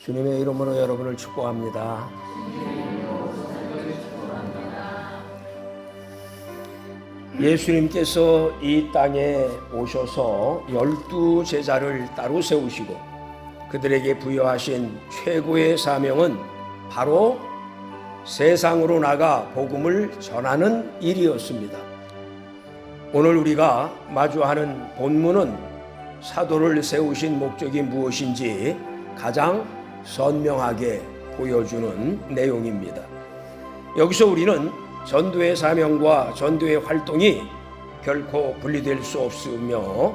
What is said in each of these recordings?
주님의 이름으로 여러분을 축복합니다. 예수님께서 이 땅에 오셔서 12제자를 따로 세우시고 그들에게 부여하신 최고의 사명은 바로 세상으로 나가 복음을 전하는 일이었습니다. 오늘 우리가 마주하는 본문은 사도를 세우신 목적이 무엇인지 가장 선명하게 보여주는 내용입니다. 여기서 우리는 전도의 사명과 전도의 활동이 결코 분리될 수 없으며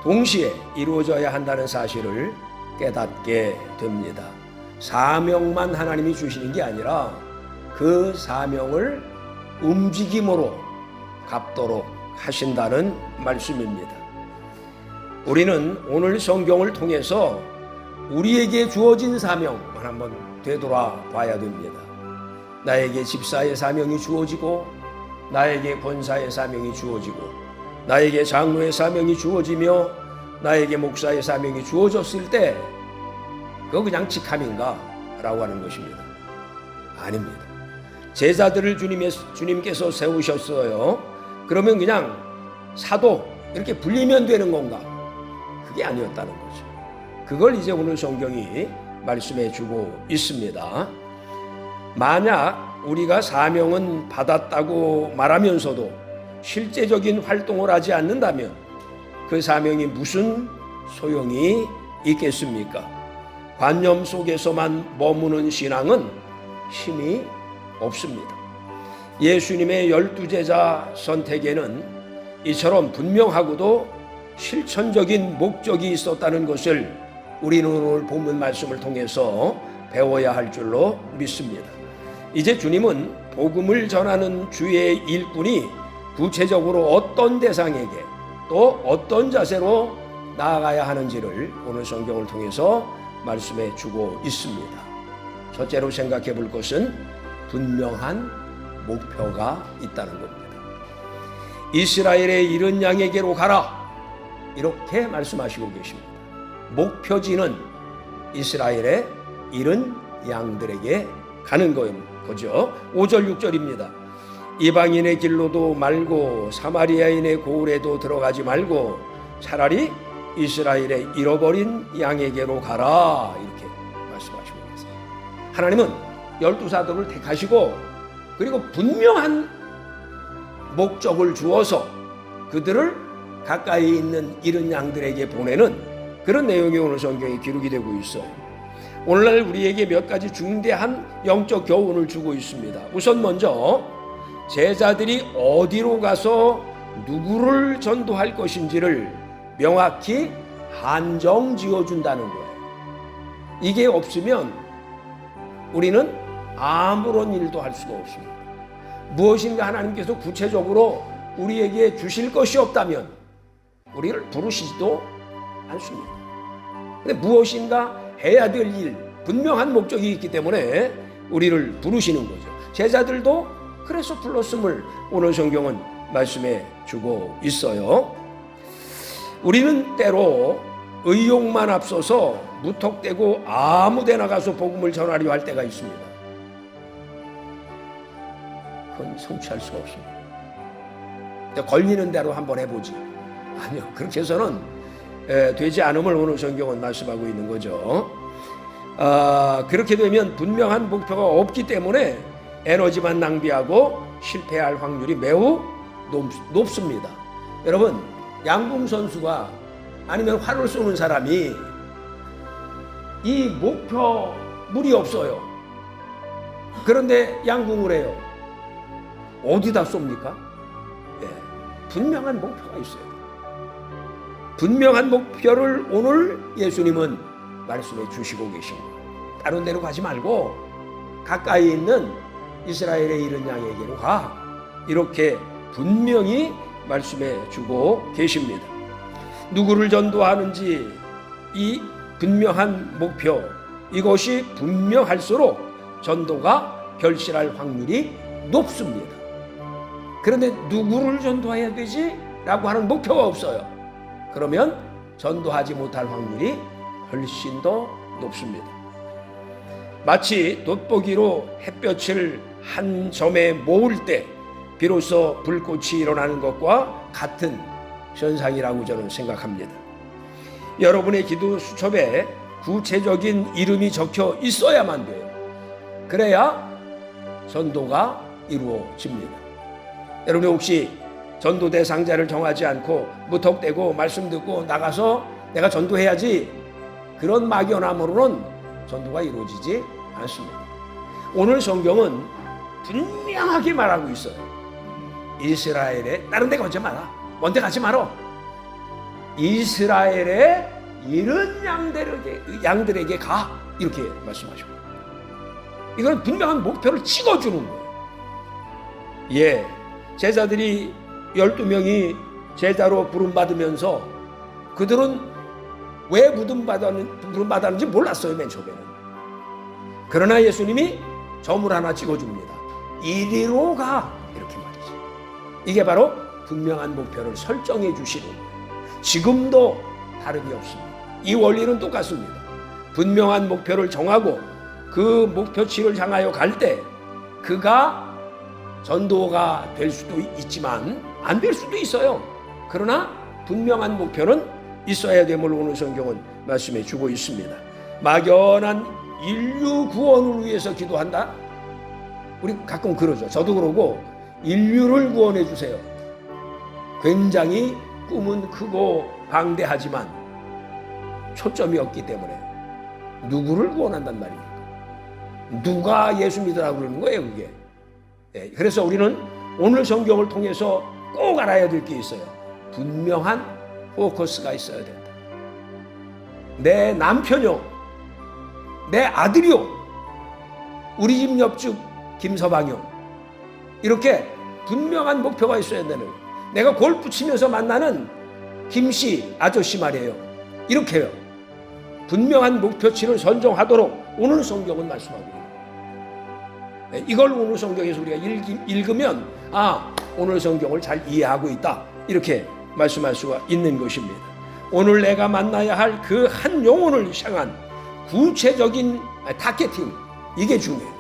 동시에 이루어져야 한다는 사실을 깨닫게 됩니다. 사명만 하나님이 주시는 게 아니라 그 사명을 움직임으로 갚도록 하신다는 말씀입니다. 우리는 오늘 성경을 통해서 우리에게 주어진 사명을 한번 되돌아봐야 됩니다. 나에게 집사의 사명이 주어지고 나에게 권사의 사명이 주어지고 나에게 장로의 사명이 주어지며 나에게 목사의 사명이 주어졌을 때 그거 그냥 직함인가? 라고 하는 것입니다. 아닙니다. 제자들을 주님께서 세우셨어요. 그러면 그냥 사도 이렇게 불리면 되는 건가? 그게 아니었다는 거죠. 그걸 이제 오늘 성경이 말씀해 주고 있습니다. 만약 우리가 사명은 받았다고 말하면서도 실제적인 활동을 하지 않는다면 그 사명이 무슨 소용이 있겠습니까? 관념 속에서만 머무는 신앙은 힘이 없습니다. 예수님의 12제자 선택에는 이처럼 분명하고도 실천적인 목적이 있었다는 것을 우리는 오늘 본문 말씀을 통해서 배워야 할 줄로 믿습니다. 이제 주님은 복음을 전하는 주의 일꾼이 구체적으로 어떤 대상에게 또 어떤 자세로 나아가야 하는지를 오늘 성경을 통해서 말씀해 주고 있습니다. 첫째로 생각해 볼 것은 분명한 목표가 있다는 겁니다. 이스라엘의 잃은 양에게로 가라, 이렇게 말씀하시고 계십니다. 목표지는 이스라엘의 잃은 양들에게 가는 거죠. 5절 6절입니다. 이방인의 길로도 말고 사마리아인의 고을에도 들어가지 말고 차라리 이스라엘의 잃어버린 양에게로 가라, 이렇게 말씀하시고 계세요. 하나님은 12사도를 택하시고 그리고 분명한 목적을 주어서 그들을 가까이 있는 잃은 양들에게 보내는 그런 내용이 오늘 성경에 기록이 되고 있어요. 오늘날 우리에게 몇 가지 중대한 영적 교훈을 주고 있습니다. 우선 먼저 제자들이 어디로 가서 누구를 전도할 것인지를 명확히 한정 지어준다는 거예요. 이게 없으면 우리는 아무런 일도 할 수가 없습니다. 무엇인가 하나님께서 구체적으로 우리에게 주실 것이 없다면 우리를 부르시지도 않습니다. 근데 무엇인가 해야 될 일, 분명한 목적이 있기 때문에 우리를 부르시는 거죠. 제자들도 그래서 불렀음을 오늘 성경은 말씀해 주고 있어요. 우리는 때로 의욕만 앞서서 무턱대고 아무 데나 가서 복음을 전하려 할 때가 있습니다. 그건 성취할 수가 없습니다. 걸리는 대로 한번 해보지. 아니요, 그렇게 해서는 되지 않음을 오늘 성경은 말씀하고 있는 거죠. 그렇게 되면 분명한 목표가 없기 때문에 에너지만 낭비하고 실패할 확률이 매우 높습니다. 여러분, 양궁 선수가 아니면 활을 쏘는 사람이 이 목표물이 없어요. 그런데 양궁을 해요. 어디다 쏩니까? 분명한 목표가 있어요. 분명한 목표를 오늘 예수님은 말씀해 주시고 계십니다. 다른 데로 가지 말고 가까이 있는 이스라엘의 잃은 양에게로 가, 이렇게 분명히 말씀해 주고 계십니다. 누구를 전도하는지 이 분명한 목표, 이것이 분명할수록 전도가 결실할 확률이 높습니다. 그런데 누구를 전도해야 되지? 라고 하는 목표가 없어요. 그러면 전도하지 못할 확률이 훨씬 더 높습니다. 마치 돋보기로 햇볕을 한 점에 모을 때 비로소 불꽃이 일어나는 것과 같은 현상이라고 저는 생각합니다. 여러분의 기도 수첩에 구체적인 이름이 적혀 있어야만 돼요. 그래야 전도가 이루어집니다. 여러분 혹시 전도 대상자를 정하지 않고 무턱대고 말씀 듣고 나가서 내가 전도해야지, 그런 막연함으로는 전도가 이루어지지 않습니다. 오늘 성경은 분명하게 말하고 있어요. 이스라엘에 다른 데 가지 마라. 먼 데 가지 마라. 이스라엘의 이른 양들에게 가, 이렇게 말씀하시고, 이건 분명한 목표를 찍어주는 거예요. 예, 제자들이 12명이 제자로 부름받으면서 그들은 왜 부름받았는지 몰랐어요, 맨 처음에는. 그러나 예수님이 점을 하나 찍어줍니다. 이리로 가, 이렇게 말이죠. 이게 바로 분명한 목표를 설정해 주시는 거예요. 지금도 다름이 없습니다. 이 원리는 똑같습니다. 분명한 목표를 정하고 그 목표치를 향하여 갈 때 그가 전도가 될 수도 있지만 안 될 수도 있어요. 그러나 분명한 목표는 있어야 됨을 오늘 성경은 말씀해 주고 있습니다. 막연한 인류 구원을 위해서 기도한다? 우리 가끔 그러죠. 저도 그러고, 인류를 구원해 주세요. 굉장히 꿈은 크고 방대하지만 초점이 없기 때문에 누구를 구원한단 말입니까? 누가 예수 믿으라고 그러는 거예요, 그게. 예, 그래서 우리는 오늘 성경을 통해서 꼭 알아야 될 게 있어요. 분명한 포커스가 있어야 된다. 내 남편요, 내 아들이요, 우리 집 옆집 김서방요, 이렇게 분명한 목표가 있어야 되는 거예요. 내가 골프 치면서 만나는 김씨 아저씨 말이에요. 이렇게요. 분명한 목표치를 선정하도록 오늘 성경은 말씀하고 있습니다. 이걸 오늘 성경에서 우리가 읽으면 오늘 성경을 잘 이해하고 있다, 이렇게 말씀할 수가 있는 것입니다. 오늘 내가 만나야 할 그 한 영혼을 향한 구체적인 타겟팅, 이게 중요해요.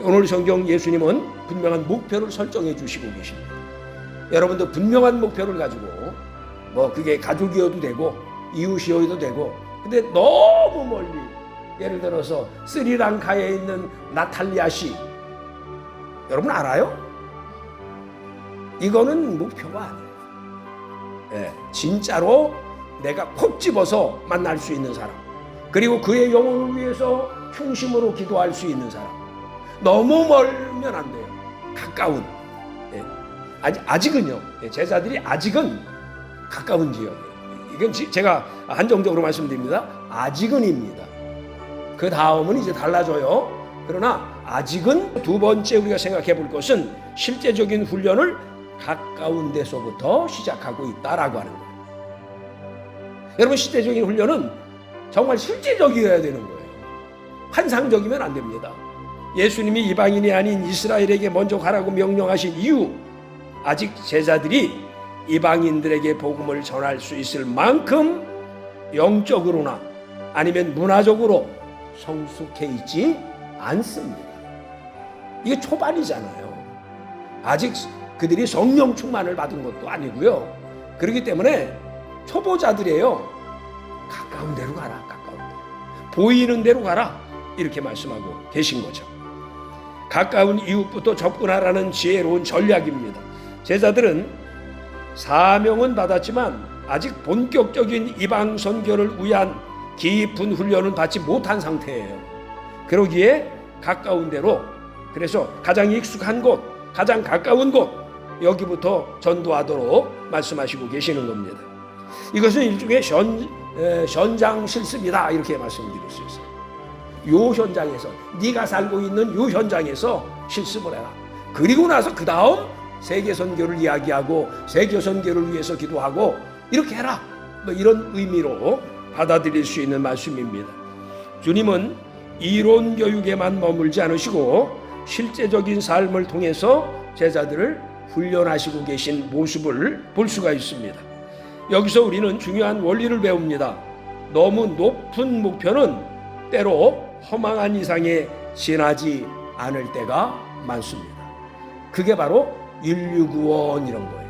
오늘 성경 예수님은 분명한 목표를 설정해 주시고 계십니다. 여러분도 분명한 목표를 가지고, 그게 가족이어도 되고 이웃이어도 되고, 근데 너무 멀리, 예를 들어서 스리랑카에 있는 나탈리아 씨, 여러분 알아요? 이거는 목표가 아니에요. 예, 진짜로 내가 콕 집어서 만날 수 있는 사람, 그리고 그의 영혼을 위해서 충심으로 기도할 수 있는 사람. 너무 멀면 안 돼요. 가까운, 예, 아직은요, 제자들이 아직은 가까운 지역이에요. 이건 제가 한정적으로 말씀드립니다. 아직은입니다. 그 다음은 이제 달라져요. 그러나 아직은 두 번째 우리가 생각해 볼 것은 실제적인 훈련을 가까운 데서부터 시작하고 있다라고 하는 거예요. 여러분, 실제적인 훈련은 정말 실제적이어야 되는 거예요. 환상적이면 안 됩니다. 예수님이 이방인이 아닌 이스라엘에게 먼저 가라고 명령하신 이유, 아직 제자들이 이방인들에게 복음을 전할 수 있을 만큼 영적으로나 아니면 문화적으로 성숙해 있지 않습니다. 이게 초반이잖아요. 아직 그들이 성령 충만을 받은 것도 아니고요. 그렇기 때문에 초보자들이에요. 가까운 데로 가라, 가까운 데. 보이는 데로 가라, 이렇게 말씀하고 계신 거죠. 가까운 이웃부터 접근하라는 지혜로운 전략입니다. 제자들은 사명은 받았지만 아직 본격적인 이방 선교를 위한 깊은 훈련은 받지 못한 상태예요. 그러기에 가까운 데로, 그래서 가장 익숙한 곳, 가장 가까운 곳, 여기부터 전도하도록 말씀하시고 계시는 겁니다. 이것은 일종의 현장 실습이다, 이렇게 말씀드릴 수 있어요. 요 현장에서, 네가 살고 있는 요 현장에서 실습을 해라. 그리고 나서 그 다음 세계 선교를 이야기하고 세계 선교를 위해서 기도하고 이렇게 해라, 이런 의미로 받아들일 수 있는 말씀입니다. 주님은 이론 교육에만 머물지 않으시고 실제적인 삶을 통해서 제자들을 훈련하시고 계신 모습을 볼 수가 있습니다. 여기서 우리는 중요한 원리를 배웁니다. 너무 높은 목표는 때로 허망한 이상에 지나지 않을 때가 많습니다. 그게 바로 인류 구원 이런 거예요.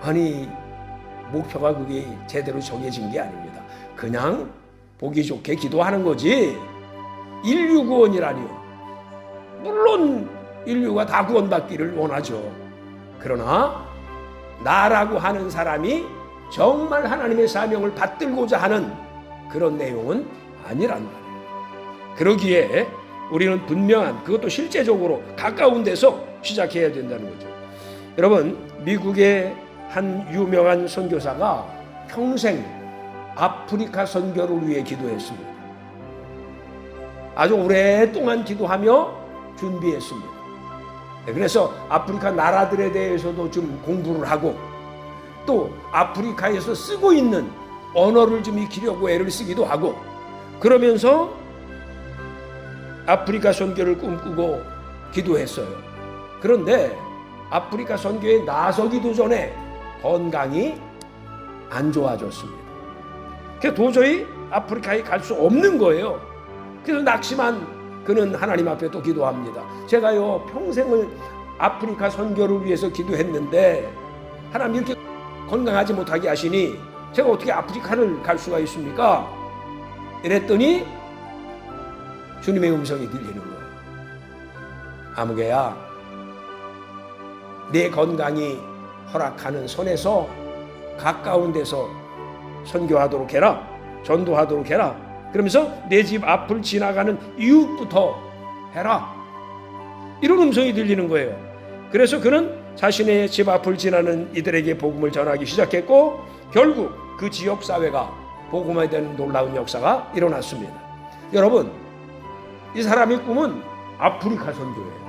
아니, 목표가 그게 제대로 정해진 게 아닙니다. 그냥 보기 좋게 기도하는 거지. 인류 구원이라니요. 물론 인류가 다 구원받기를 원하죠. 그러나 나라고 하는 사람이 정말 하나님의 사명을 받들고자 하는 그런 내용은 아니란 말이에요. 그러기에 우리는 분명한, 그것도 실제적으로 가까운 데서 시작해야 된다는 거죠. 여러분, 미국의 한 유명한 선교사가 평생 아프리카 선교를 위해 기도했습니다. 아주 오랫동안 기도하며 준비했습니다. 그래서 아프리카 나라들에 대해서도 좀 공부를 하고, 또 아프리카에서 쓰고 있는 언어를 좀 익히려고 애를 쓰기도 하고, 그러면서 아프리카 선교를 꿈꾸고 기도했어요. 그런데 아프리카 선교에 나서기도 전에 건강이 안 좋아졌습니다. 그래서 도저히 아프리카에 갈 수 없는 거예요. 그래서 낙심한 그는 하나님 앞에 또 기도합니다. 제가요, 평생을 아프리카 선교를 위해서 기도했는데 하나님 이렇게 건강하지 못하게 하시니 제가 어떻게 아프리카를 갈 수가 있습니까? 이랬더니 주님의 음성이 들리는 거예요. 아무개야, 내 건강이 허락하는 선에서 가까운 데서 선교하도록 해라, 전도하도록 해라. 그러면서 내 집 앞을 지나가는 이웃부터 해라, 이런 음성이 들리는 거예요. 그래서 그는 자신의 집 앞을 지나는 이들에게 복음을 전하기 시작했고, 결국 그 지역 사회가 복음화되는 놀라운 역사가 일어났습니다. 여러분, 이 사람의 꿈은 아프리카 선교예요.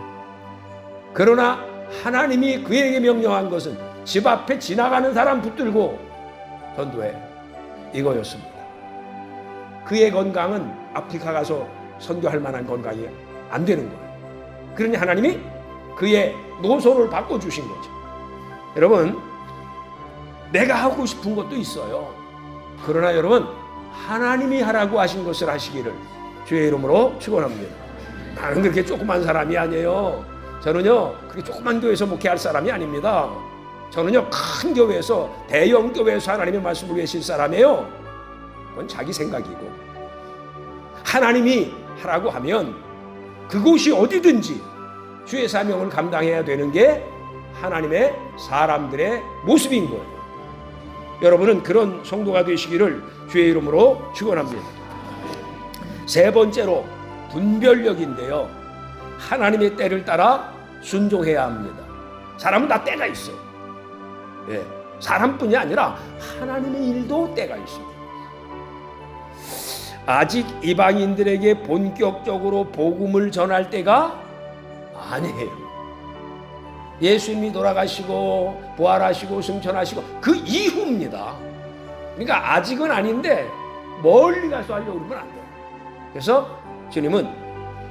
그러나 하나님이 그에게 명령한 것은 집 앞에 지나가는 사람 붙들고 전도해, 이거였습니다. 그의 건강은 아프리카 가서 선교할 만한 건강이 안 되는 거예요. 그러니 하나님이 그의 노선을 바꿔주신 거죠. 여러분, 내가 하고 싶은 것도 있어요. 그러나 여러분, 하나님이 하라고 하신 것을 하시기를 주의 이름으로 축원합니다. 나는 그렇게 조그만 사람이 아니에요. 저는요, 그렇게 조그만 교회에서 목회할 사람이 아닙니다. 저는요, 큰 교회에서, 대형 교회에서 하나님의 말씀을 외칠 사람이에요. 그건 자기 생각이고, 하나님이 하라고 하면 그곳이 어디든지 주의 사명을 감당해야 되는 게 하나님의 사람들의 모습인 거예요. 여러분은 그런 성도가 되시기를 주의 이름으로 축원합니다. 세 번째로 분별력인데요, 하나님의 때를 따라 순종해야 합니다. 사람은 다 때가 있어요. 예, 사람뿐이 아니라 하나님의 일도 때가 있습니다. 아직 이방인들에게 본격적으로 복음을 전할 때가 아니에요. 예수님이 돌아가시고 부활하시고 승천하시고 그 이후입니다. 그러니까 아직은 아닌데 멀리 가서 하려고 그러면 안 돼요. 그래서 주님은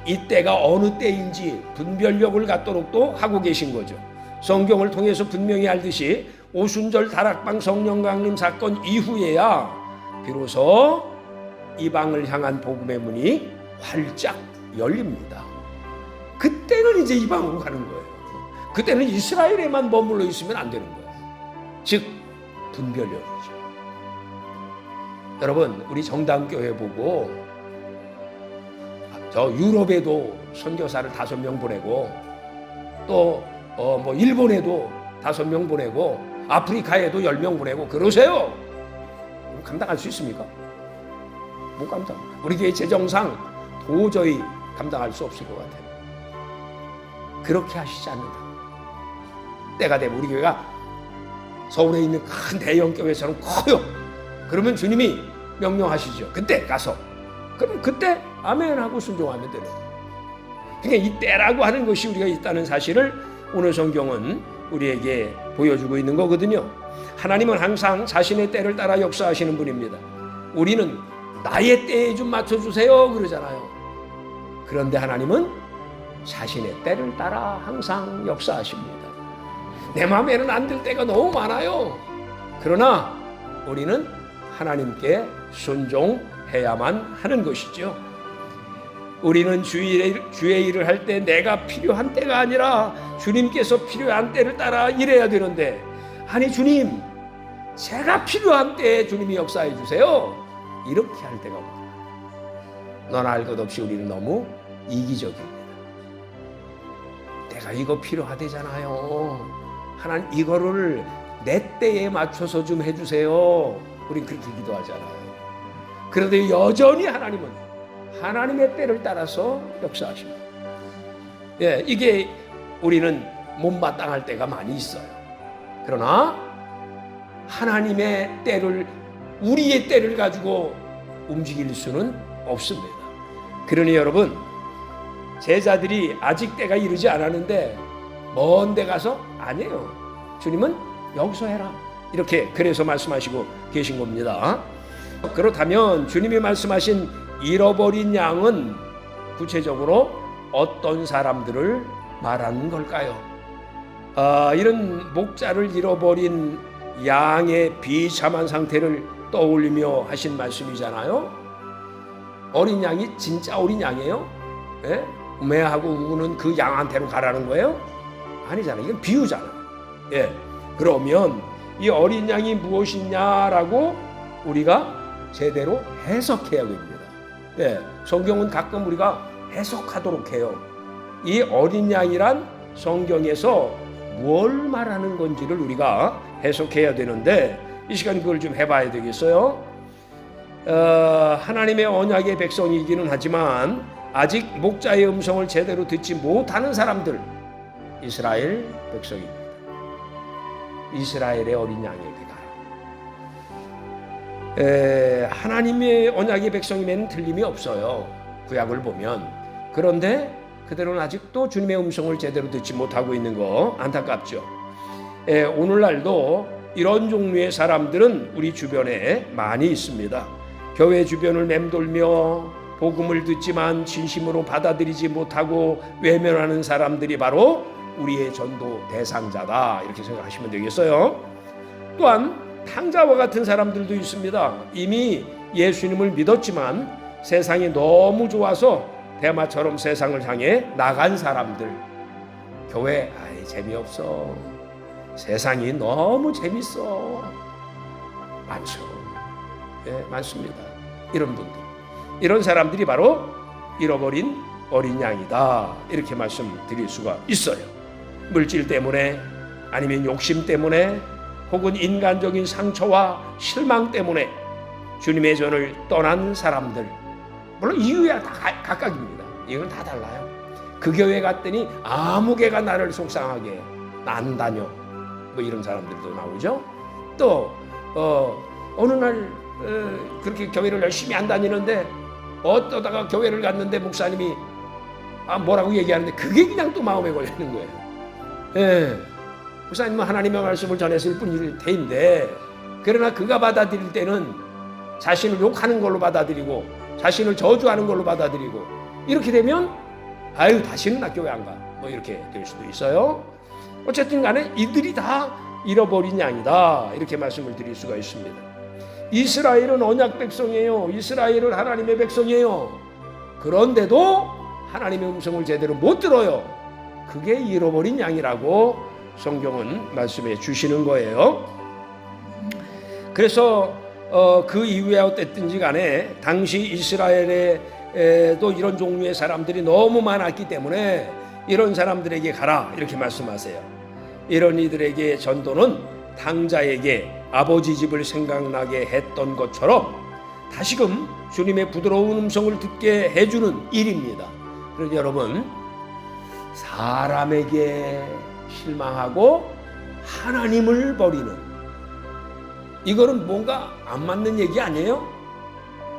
이때가 어느 때인지 분별력을 갖도록 또 하고 계신 거죠. 성경을 통해서 분명히 알듯이 오순절 다락방 성령 강림 사건 이후에야 비로소 이방을 향한 복음의 문이 활짝 열립니다. 그때는 이제 이방으로 가는 거예요. 그때는 이스라엘에만 머물러 있으면 안 되는 거예요. 즉 분별력이죠. 여러분, 우리 정당교회 보고 저 유럽에도 선교사를 5명 보내고, 또 일본에도 5명 보내고, 아프리카에도 10명 보내고 그러세요. 감당할 수 있습니까? 못 감당합니다. 우리 교회 재정상 도저히 감당할 수 없을 것 같아요. 그렇게 하시지 않는다. 때가 되면 우리 교회가 서울에 있는 큰 대형 교회처럼 커요. 그러면 주님이 명령하시죠. 그때 가서. 그럼 그때 아멘 하고 순종하면 되는 거예요. 그러니까 이 때라고 하는 것이 우리가 있다는 사실을 오늘 성경은 우리에게 보여주고 있는 거거든요. 하나님은 항상 자신의 때를 따라 역사하시는 분입니다. 우리는 나의 때에 좀 맞춰주세요 그러잖아요. 그런데 하나님은 자신의 때를 따라 항상 역사하십니다. 내 마음에는 안 들 때가 너무 많아요. 그러나 우리는 하나님께 순종해야 해야만 하는 것이죠. 우리는 주의 일을 할 때 내가 필요한 때가 아니라 주님께서 필요한 때를 따라 일해야 되는데, 아니 주님, 제가 필요한 때에 주님이 역사해 주세요, 이렇게 할 때가 없다. 너나 할 것 없이 우리는 너무 이기적입니다. 내가 이거 필요하대잖아요, 하나님 이거를 내 때에 맞춰서 좀 해주세요, 우린 그렇게 기도하잖아요. 그런데 여전히 하나님은 하나님의 때를 따라서 역사하십니다. 예, 이게 우리는 못마땅할 때가 많이 있어요. 그러나 하나님의 때를, 우리의 때를 가지고 움직일 수는 없습니다. 그러니 여러분, 제자들이 아직 때가 이르지 않았는데 먼 데 가서 아니에요, 주님은 여기서 해라, 이렇게 그래서 말씀하시고 계신 겁니다. 그렇다면 주님이 말씀하신 잃어버린 양은 구체적으로 어떤 사람들을 말하는 걸까요? 이런 목자를 잃어버린 양의 비참한 상태를 떠올리며 하신 말씀이잖아요. 어린 양이 진짜 어린 양이에요? 예? 매하고 우는 그 양한테로 가라는 거예요? 아니잖아요. 이건 비유잖아요. 예. 그러면 이 어린 양이 무엇이냐라고 우리가 제대로 해석해야 됩니다. 예. 성경은 가끔 우리가 해석하도록 해요. 이 어린 양이란 성경에서 뭘 말하는 건지를 우리가 해석해야 되는데, 이 시간 그걸 좀 해봐야 되겠어요. 하나님의 언약의 백성이기는 하지만 아직 목자의 음성을 제대로 듣지 못하는 사람들, 이스라엘 백성입니다. 이스라엘의 어린 양에게 가라. 하나님의 언약의 백성이면 틀림이 없어요, 구약을 보면. 그런데 그들은 아직도 주님의 음성을 제대로 듣지 못하고 있는 거 안타깝죠. 오늘날도 이런 종류의 사람들은 우리 주변에 많이 있습니다. 교회 주변을 맴돌며 복음을 듣지만 진심으로 받아들이지 못하고 외면하는 사람들이 바로 우리의 전도 대상자다, 이렇게 생각하시면 되겠어요. 또한 탕자와 같은 사람들도 있습니다. 이미 예수님을 믿었지만 세상이 너무 좋아서 대마처럼 세상을 향해 나간 사람들. 교회 재미없어, 세상이 너무 재밌어, 많죠. 예, 많습니다. 이런 분들, 이런 사람들이 바로 잃어버린 어린 양이다, 이렇게 말씀드릴 수가 있어요. 물질 때문에, 아니면 욕심 때문에, 혹은 인간적인 상처와 실망 때문에 주님의 전을 떠난 사람들. 물론 이유야 다 각각입니다. 이건 다 달라요. 그 교회 갔더니 아무 개가 나를 속상하게 해, 난 다녀, 뭐 이런 사람들도 나오죠. 또 어느 날 그렇게 교회를 열심히 안 다니는데 어떠다가 교회를 갔는데 목사님이 뭐라고 얘기하는데 그게 그냥 또 마음에 걸리는 거예요. 예. 목사님은 하나님의 말씀을 전했을 뿐일 테인데, 그러나 그가 받아들일 때는 자신을 욕하는 걸로 받아들이고 자신을 저주하는 걸로 받아들이고, 이렇게 되면 다시는 나 교회 안 가, 뭐 이렇게 될 수도 있어요. 어쨌든 간에 이들이 다 잃어버린 양이다, 이렇게 말씀을 드릴 수가 있습니다. 이스라엘은 언약 백성이에요. 이스라엘은 하나님의 백성이에요. 그런데도 하나님의 음성을 제대로 못 들어요. 그게 잃어버린 양이라고 성경은 말씀해 주시는 거예요. 그래서 그 이후에 어땠든지 간에 당시 이스라엘에도 이런 종류의 사람들이 너무 많았기 때문에 이런 사람들에게 가라, 이렇게 말씀하세요. 이런 이들에게 전도는 탕자에게 아버지 집을 생각나게 했던 것처럼 다시금 주님의 부드러운 음성을 듣게 해주는 일입니다. 그런데 여러분, 사람에게 실망하고 하나님을 버리는, 이거는 뭔가 안 맞는 얘기 아니에요?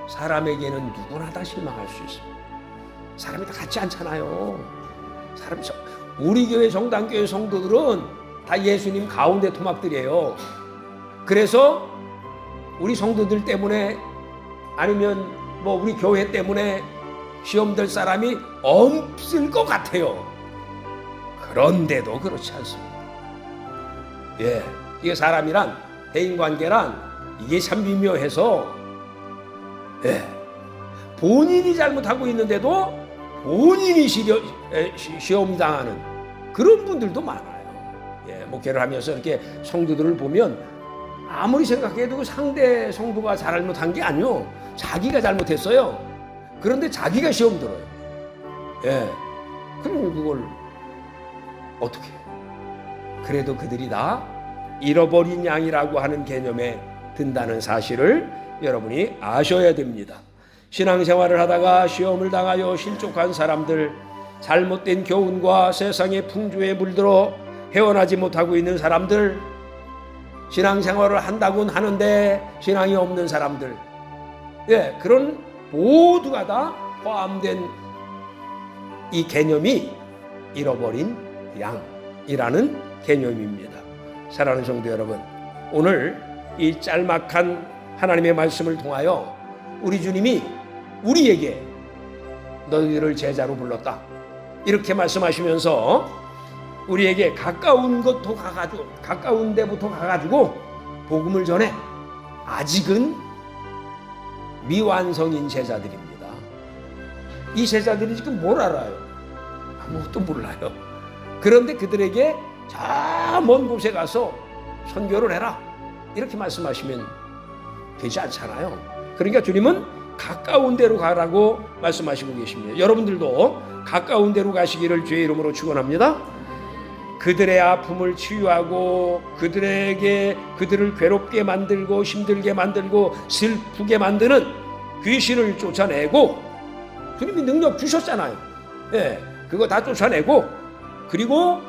사람에게는 누구나 다 실망할 수 있습니다. 사람이 다 같지 않잖아요. 우리 교회 정당교회 성도들은 다 예수님 가운데 토막들이에요. 그래서 우리 성도들 때문에, 아니면 뭐 우리 교회 때문에 시험될 사람이 없을 것 같아요. 그런데도 그렇지 않습니다. 예, 이게 사람이란, 대인관계란 이게 참 미묘해서, 예, 본인이 잘못하고 있는데도 본인이 시험 당하는 그런 분들도 많아요. 예, 목회를 하면서 이렇게 성도들을 보면 아무리 생각해도 그 상대 성도가 잘못한 게 아니요, 자기가 잘못했어요. 그런데 자기가 시험 들어요. 예, 그럼 그걸 어떻게 해요? 그래도 그들이 다 잃어버린 양이라고 하는 개념에 든다는 사실을 여러분이 아셔야 됩니다. 신앙생활을 하다가 시험을 당하여 실족한 사람들, 잘못된 교훈과 세상의 풍조에 물들어 헤어나지 못하고 있는 사람들, 신앙생활을 한다고는 하는데 신앙이 없는 사람들, 예, 그런 모두가 다 포함된 이 개념이 잃어버린 양이라는 개념입니다. 사랑하는 성도 여러분, 오늘 이 짤막한 하나님의 말씀을 통하여 우리 주님이 우리에게 너희들을 제자로 불렀다, 이렇게 말씀하시면서 우리에게 가까운 데부터 가가지고 복음을 전해 아직은 미완성인 제자들입니다. 이 제자들이 지금 뭘 알아요? 아무것도 몰라요. 그런데 그들에게 저 먼 곳에 가서 선교를 해라, 이렇게 말씀하시면 되지 않잖아요. 그러니까 주님은 가까운 데로 가라고 말씀하시고 계십니다. 여러분들도 가까운 데로 가시기를 주의 이름으로 축원합니다. 그들의 아픔을 치유하고 그들을 괴롭게 만들고 힘들게 만들고 슬프게 만드는 귀신을 쫓아내고, 주님이 능력 주셨잖아요. 예, 그거 다 쫓아내고, 그리고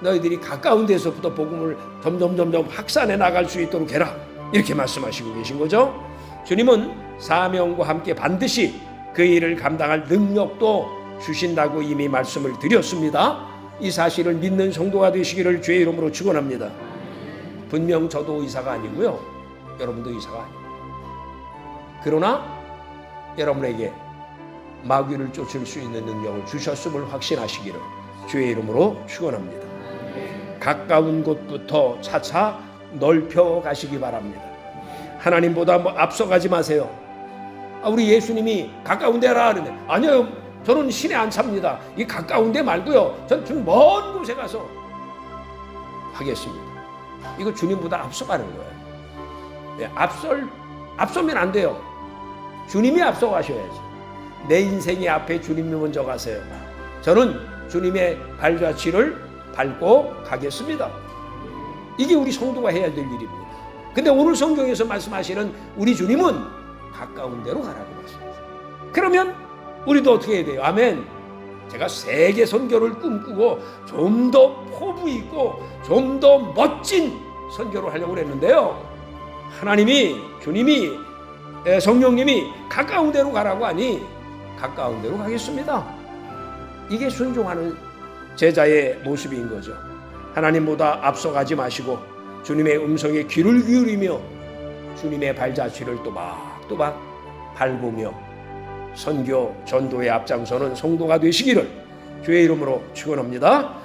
너희들이 가까운 데서부터 복음을 점점 확산해 나갈 수 있도록 해라, 이렇게 말씀하시고 계신 거죠. 주님은 사명과 함께 반드시 그 일을 감당할 능력도 주신다고 이미 말씀을 드렸습니다. 이 사실을 믿는 성도가 되시기를 주의 이름으로 축원합니다. 분명 저도 의사가 아니고요, 여러분도 의사가 아닙니다. 그러나 여러분에게 마귀를 쫓을 수 있는 능력을 주셨음을 확신하시기를 주의 이름으로 축원합니다. 가까운 곳부터 차차 넓혀 가시기 바랍니다. 하나님보다 앞서가지 마세요. 우리 예수님이 가까운 데라 그러는데, 아니요, 저는 신에 안 찹니다. 이 가까운 데 말고요, 전 좀 먼 곳에 가서 하겠습니다. 이거 주님보다 앞서가는 거예요. 네, 앞서면 안 돼요. 주님이 앞서가셔야지. 내 인생의 앞에 주님이 먼저 가세요. 저는 주님의 발자취를 밟고 가겠습니다. 이게 우리 성도가 해야 될 일입니다. 근데 오늘 성경에서 말씀하시는 우리 주님은 가까운 데로 가라고 말씀하세요. 그러면 우리도 어떻게 해야 돼요? 아멘. 제가 세계 선교를 꿈꾸고 좀 더 포부 있고 좀 더 멋진 선교를 하려고 했는데요, 주님이 성령님이 가까운 데로 가라고 하니 가까운 데로 가겠습니다. 이게 순종하는 제자의 모습인 거죠. 하나님보다 앞서가지 마시고 주님의 음성에 귀를 기울이며 주님의 발자취를 또박또박 밟으며 선교 전도의 앞장서는 성도가 되시기를 주의 이름으로 축원합니다.